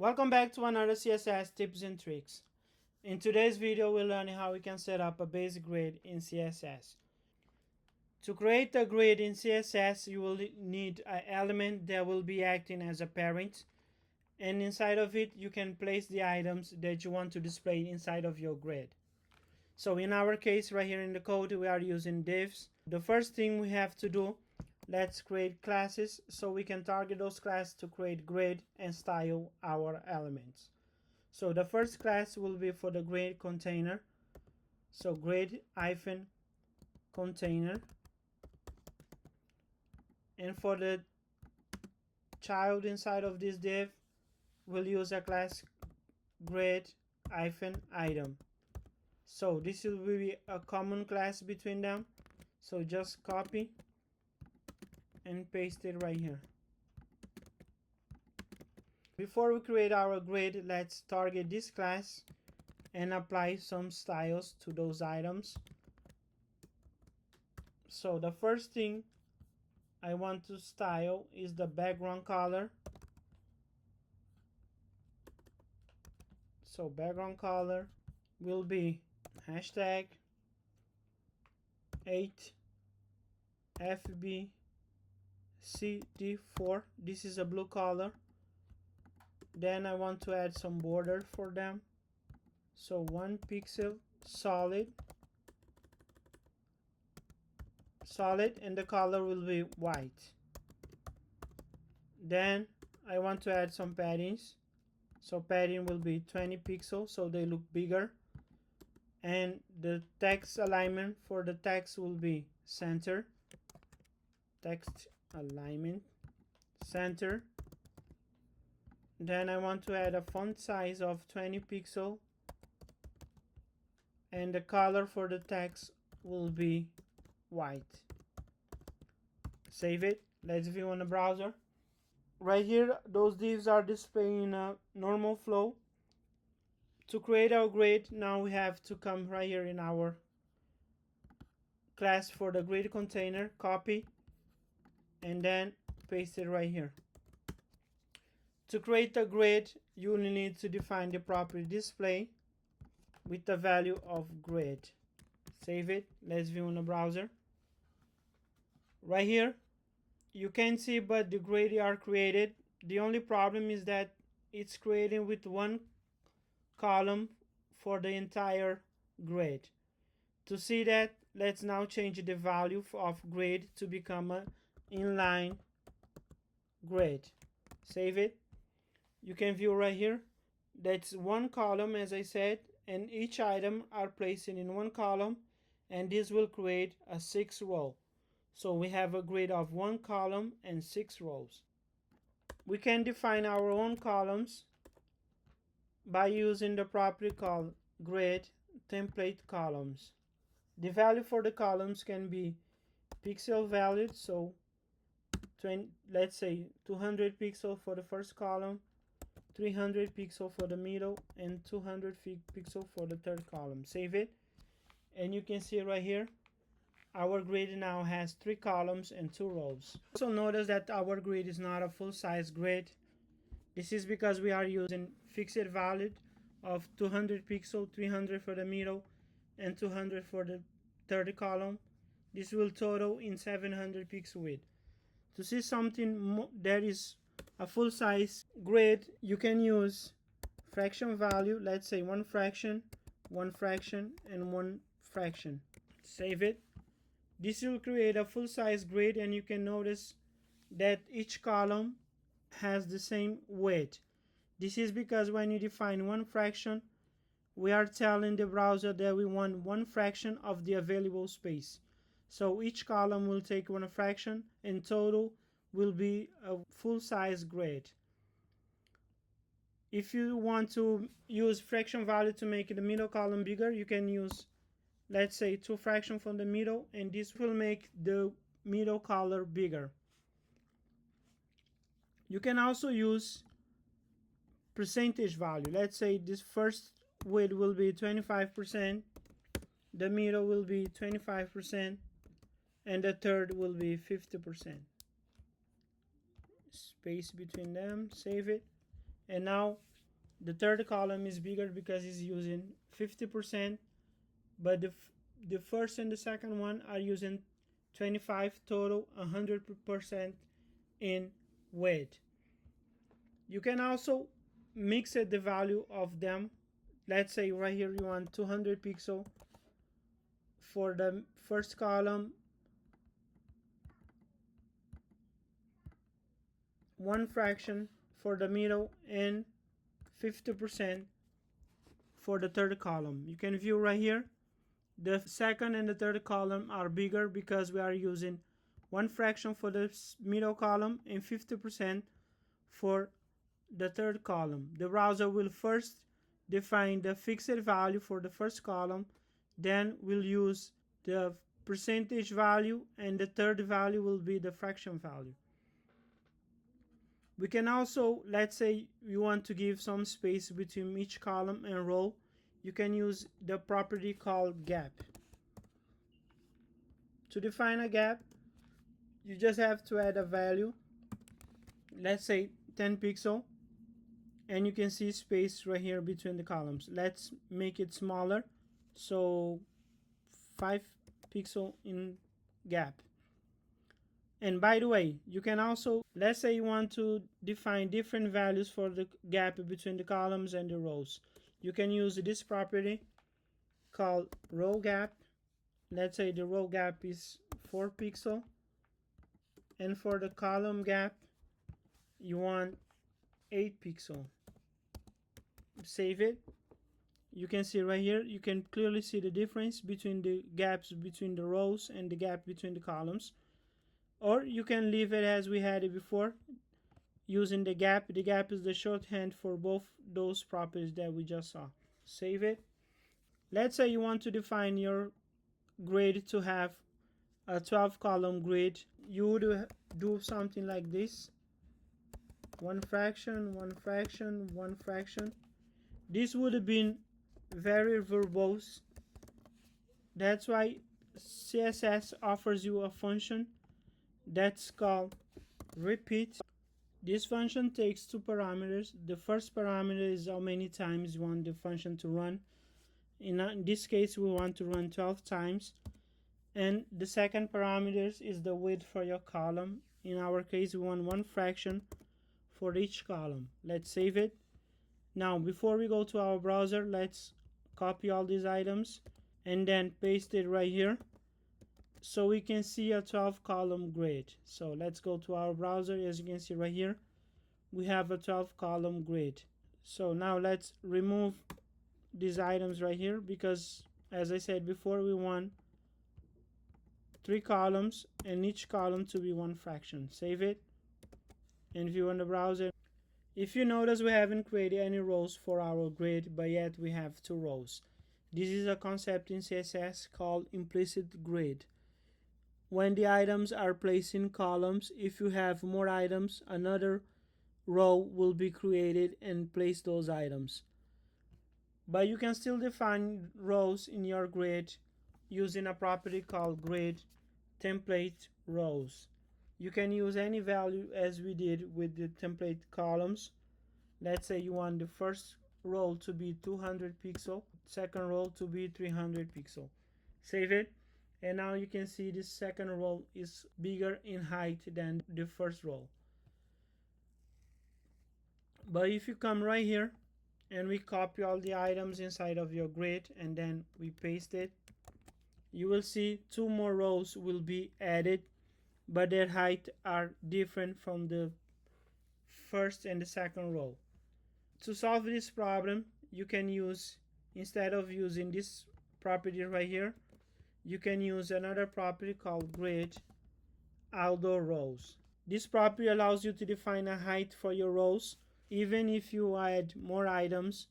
Welcome back to another CSS tips and tricks. In today's video, we'll learn how we can set up a basic grid in CSS. To create a grid in CSS, you will need an element that will be acting as a parent, and inside of it, you can place the items that you want to display inside of your grid. So in our case, right here in the code, we are using divs. The first thing we have to do, let's create classes so we can target those classes to create grid and style our elements. So the first class will be for the grid container. So grid hyphen container. And for the child inside of this div, we'll use a class grid hyphen item. So this will be a common class between them. So just copy and paste it right here. Before we create our grid, let's target this class and apply some styles to those items. So the first thing I want to style is the background color. So background color will be hashtag 8FBCD4. This is a blue color. Then I want to add some border for them. So 1 pixel solid, and the color will be white. Then I want to add some paddings. So padding will be 20 pixels so they look bigger. And the text alignment for the text will be center. Text alignment center. Then I want to add a font size of 20 pixels. And the color for the text will be white. Save it. Let's view on the browser. Right here, those divs are displaying a normal flow. To create our grid, now we have to come right here in our class for the grid container, copy, and then paste it right here. To create a grid, you will need to define the property display with the value of grid. Save it. Let's view in the browser. Right here, you can see but the grid are created. The only problem is that it's created with one column for the entire grid. To see that, let's now change the value of grid to become an inline grid. Save it. You can view right here. That's one column, as I said, and each item are placed in one column, and this will create a 6 row. So we have a grid of 1 column and 6 rows. We can define our own columns by using the property called grid template columns. The value for the columns can be pixel valued, so let's say 200 pixels for the first column, 300 pixels for the middle, and 200 pixels for the third column. Save it, and you can see right here our grid now has 3 columns and 2 rows. Also notice that our grid is not a full-size grid. This is because we are using fixed value of 200 pixels, 300 for the middle, and 200 for the third column. This will total in 700 pixel width. To see something that is a full-size grid, you can use fraction value. Let's say 1 fraction, 1 fraction, and 1 fraction. Save it. This will create a full-size grid, and you can notice that each column has the same weight. This is because when you define 1 fraction, we are telling the browser that we want 1 fraction of the available space. So each column will take 1 fraction, and total will be a full-size grid. If you want to use fraction value to make the middle column bigger, you can use, let's say, 2 fractions from the middle, and this will make the middle color bigger. You can also use percentage value. Let's say this first width will be 25%, the middle will be 25%, and the third will be 50%. Space between them, save it. And now The third column is bigger because it's using 50%, but the first and the second one are using 25 total, 100% in width. You can also mix it the value of them. Let's say right here you want 200 pixel for the first column, 1 fraction for the middle, and 50% for the third column. You can view right here the second and the third column are bigger because we are using 1 fraction for the middle column and 50% for the third column. The browser will first define the fixed value for the first column, then we'll use the percentage value, and the third value will be the fraction value. We can also, let's say you want to give some space between each column and row, you can use the property called gap. To define a gap, you just have to add a value, let's say 10 pixel, and you can see space right here between the columns. Let's make it smaller, so 5 pixel in gap. And by the way, you can also, let's say you want to define different values for the gap between the columns and the rows. You can use this property called row gap. Let's say the row gap is 4 pixel, and for the column gap you want 8 pixel. Save it. You can see right here, you can clearly see the difference between the gaps between the rows and the gap between the columns. Or you can leave it as we had it before, using the gap. The gap is the shorthand for both those properties that we just saw. Save it. Let's say you want to define your grid to have a 12 column grid. You would do something like this: 1 fraction, 1 fraction, 1 fraction. This would have been very verbose. That's why CSS offers you a function that's called repeat. This function takes 2 parameters. The first parameter is how many times you want the function to run. In this case, we want to run 12 times. And the second parameter is the width for your column. In our case, we want 1 fraction for each column. Let's save it. Now, before we go to our browser, let's copy all these items and then paste it right here, so we can see a 12 column grid. So let's go to our browser. As you can see right here, we have a 12 column grid. So now let's remove these items right here, because as I said before, we want 3 columns and each column to be 1 fraction. Save it and view on the browser. If you notice, we haven't created any rows for our grid, but yet we have 2 rows. This is a concept in CSS called implicit grid. When the items are placed in columns, if you have more items, another row will be created and place those items. But you can still define rows in your grid using a property called grid template rows. You can use any value as we did with the template columns. Let's say you want the first row to be 200 pixel, second row to be 300 pixel. Save it. And now you can see this second row is bigger in height than the first row. But if you come right here and we copy all the items inside of your grid and then we paste it, you will see 2 more rows will be added, but their height are different from the first and the second row. To solve this problem, you can use, instead of using this property right here, you can use another property called grid outdoor rows. This property allows you to define a height for your rows even if you add more items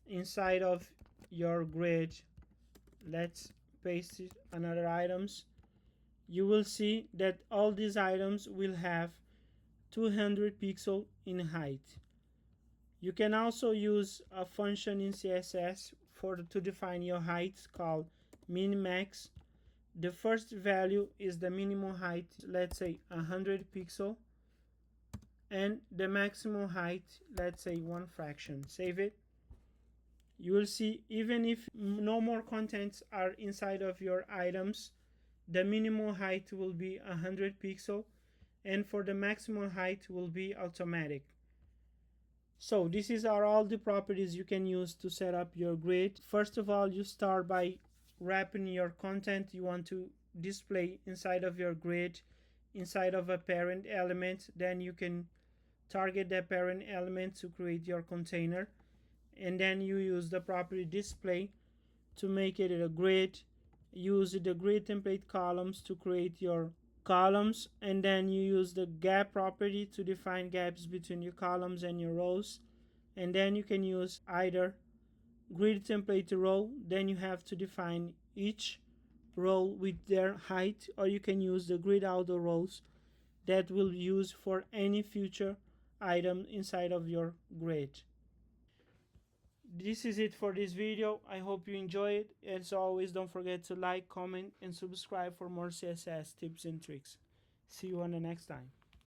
inside of your grid. Let's paste another items. You will see that all these items will have 200 pixel in height. You can also use a function in CSS to define your height called min-max. The first value is the minimum height, let's say 100 pixel, and the maximum height, let's say 1 fraction. Save it. You will see, even if no more contents are inside of your items, the minimum height will be 100 pixel, and for the maximum height will be automatic. So these are all the properties you can use to set up your grid. First of all, you start by wrapping your content you want to display inside of your grid inside of a parent element. Then you can target the parent element to create your container, and then you use the property display to make it a grid. Use the grid template columns to create your columns, and then you use the gap property to define gaps between your columns and your rows. And then you can use either grid template row, then you have to define each row with their height, or you can use the grid auto rows that will use for any future item inside of your grid. This is it for this video. I hope you enjoy it. As always, don't forget to like, comment, and subscribe for more CSS tips and tricks. See you on the next time.